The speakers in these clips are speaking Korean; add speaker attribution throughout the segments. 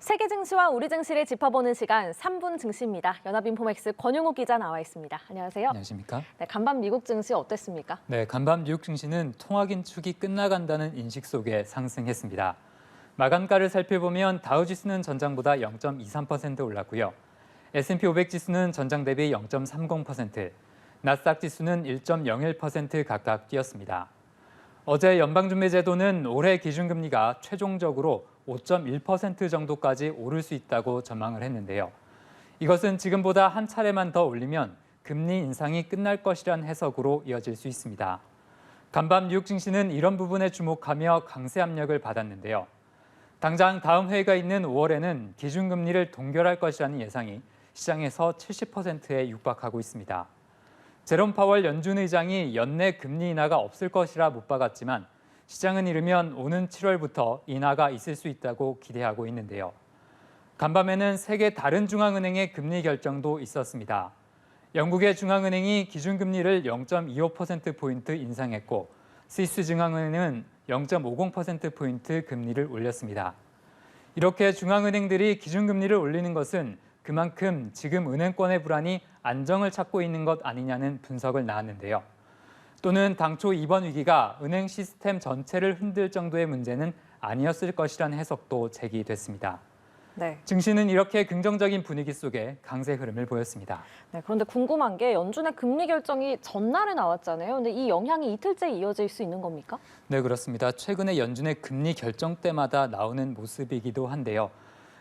Speaker 1: 세계 증시와 우리 증시를 짚어보는 시간 3분 증시입니다. 연합인포맥스 권용욱 기자 나와 있습니다. 안녕하세요.
Speaker 2: 안녕하십니까?
Speaker 1: 네, 간밤 미국 증시 어땠습니까?
Speaker 2: 네, 간밤 뉴욕 증시는 통화 긴축이 끝나간다는 인식 속에 상승했습니다. 마감가를 살펴보면 다우지수는 전장보다 0.23% 올랐고요. S&P 500 지수는 전장 대비 0.30%, 나스닥 지수는 1.01% 각각 뛰었습니다. 어제 연방준비제도는 올해 기준금리가 최종적으로 5.1% 정도까지 오를 수 있다고 전망을 했는데요. 이것은 지금보다 한 차례만 더 올리면 금리 인상이 끝날 것이란 해석으로 이어질 수 있습니다. 간밤 뉴욕 증시는 이런 부분에 주목하며 강세 압력을 받았는데요. 당장 다음 회의가 있는 5월에는 기준금리를 동결할 것이라는 예상이 시장에서 70%에 육박하고 있습니다. 제롬 파월 연준 의장이 연내 금리 인하가 없을 것이라 못 박았지만 시장은 이르면 오는 7월부터 인하가 있을 수 있다고 기대하고 있는데요. 간밤에는 세계 다른 중앙은행의 금리 결정도 있었습니다. 영국의 중앙은행이 기준금리를 0.25%포인트 인상했고 스위스 중앙은행은 0.50%포인트 금리를 올렸습니다. 이렇게 중앙은행들이 기준금리를 올리는 것은 그만큼 지금 은행권의 불안이 안정을 찾고 있는 것 아니냐는 분석을 낳았는데요. 또는 당초 이번 위기가 은행 시스템 전체를 흔들 정도의 문제는 아니었을 것이라는 해석도 제기됐습니다.
Speaker 1: 네.
Speaker 2: 증시는 이렇게 긍정적인 분위기 속에 강세 흐름을 보였습니다.
Speaker 1: 네, 그런데 궁금한 게 연준의 금리 결정이 전날에 나왔잖아요. 근데 이 영향이 이틀째 이어질 수 있는 겁니까?
Speaker 2: 네, 그렇습니다. 최근에 연준의 금리 결정 때마다 나오는 모습이기도 한데요.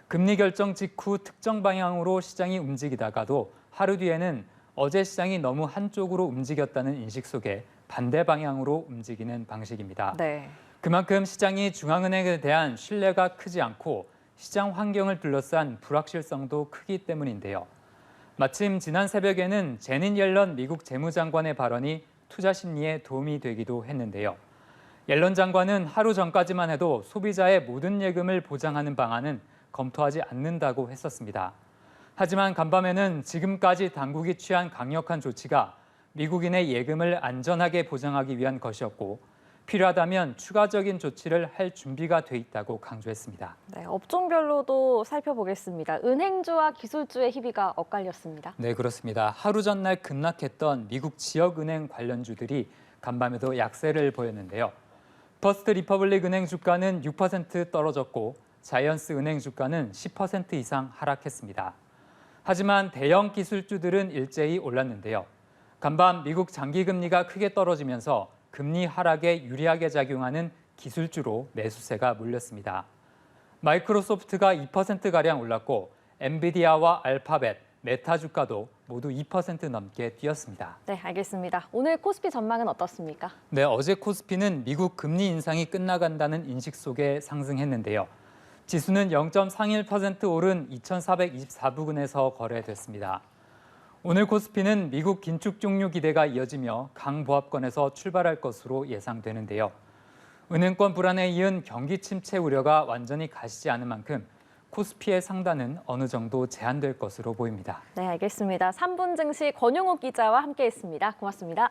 Speaker 2: 금리 결정 직후 특정 방향으로 시장이 움직이다가도 하루 뒤에는 어제 시장이 너무 한쪽으로 움직였다는 인식 속에 반대 방향으로 움직이는 방식입니다.
Speaker 1: 네.
Speaker 2: 그만큼 시장이 중앙은행에 대한 신뢰가 크지 않고 시장 환경을 둘러싼 불확실성도 크기 때문인데요. 마침 지난 새벽에는 제닛 옐런 미국 재무장관의 발언이 투자 심리에 도움이 되기도 했는데요. 옐런 장관은 하루 전까지만 해도 소비자의 모든 예금을 보장하는 방안은 검토하지 않는다고 했었습니다. 하지만 간밤에는 지금까지 당국이 취한 강력한 조치가 미국인의 예금을 안전하게 보장하기 위한 것이었고 필요하다면 추가적인 조치를 할 준비가 돼 있다고 강조했습니다.
Speaker 1: 네, 업종별로도 살펴보겠습니다. 은행주와 기술주의 희비가 엇갈렸습니다.
Speaker 2: 네, 그렇습니다. 하루 전날 급락했던 미국 지역은행 관련주들이 간밤에도 약세를 보였는데요. 퍼스트 리퍼블릭 은행 주가는 6% 떨어졌고 자이언스 은행 주가는 10% 이상 하락했습니다. 하지만 대형 기술주들은 일제히 올랐는데요. 간밤 미국 장기금리가 크게 떨어지면서 금리 하락에 유리하게 작용하는 기술주로 매수세가 몰렸습니다. 마이크로소프트가 2%가량 올랐고 엔비디아와 알파벳, 메타 주가도 모두 2% 넘게 뛰었습니다.
Speaker 1: 네, 알겠습니다. 오늘 코스피 전망은 어떻습니까?
Speaker 2: 네, 어제 코스피는 미국 금리 인상이 끝나간다는 인식 속에 상승했는데요. 지수는 0.31% 오른 2,424부근에서 거래됐습니다. 오늘 코스피는 미국 긴축 종료 기대가 이어지며 강보합권에서 출발할 것으로 예상되는데요. 은행권 불안에 이은 경기 침체 우려가 완전히 가시지 않은 만큼 코스피의 상단은 어느 정도 제한될 것으로 보입니다.
Speaker 1: 네, 알겠습니다. 3분 증시 권용욱 기자와 함께했습니다. 고맙습니다.